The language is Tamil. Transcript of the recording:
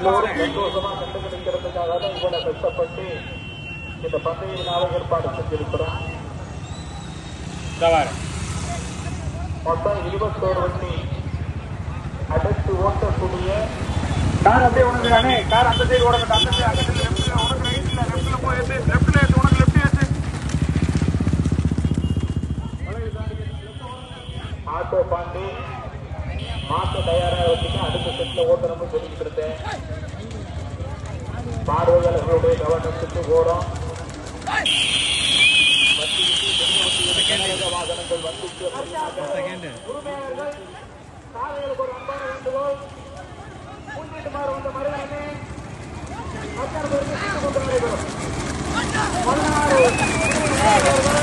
எல்லோரும் சந்தோஷமா கண்டுபிடிக்கிறதுக்காக தான் இவ்வளவு கஷ்டப்பட்டு இந்த பந்தய விழாவை ஏற்பாடு செஞ்சிருக்கிறோம். மொத்தம் 21 வண்டி அடுத்து ஓட்டக்கூடிய கார் அப்படியே உனக்கு கார் அந்த சைடு ஓடணும். அந்த சைடு உனக்கு லெப்ட்ல போயிட்டு லெப்ட்ல உனக்கு லெப்ட் ஏச்சு ஆட்டோ பாண்டி மாட்டு தயாராக வச்சுட்டு அடுத்த செட்ல ஓட்டணும்னு சொல்லிட்டு இருந்தேன். பார்வையாளர்களுடைய கவனத்துக்கு ஓரம் வாகனங்கள் வந்துச்சு. உரிமையாளர்கள் சாலைகளுக்கு ஒரு அன்பான வேண்டுகோள். முன்னிட்டுமாறு வந்த மருதானே மத்தியான கொண்டு நடைபெறும் 16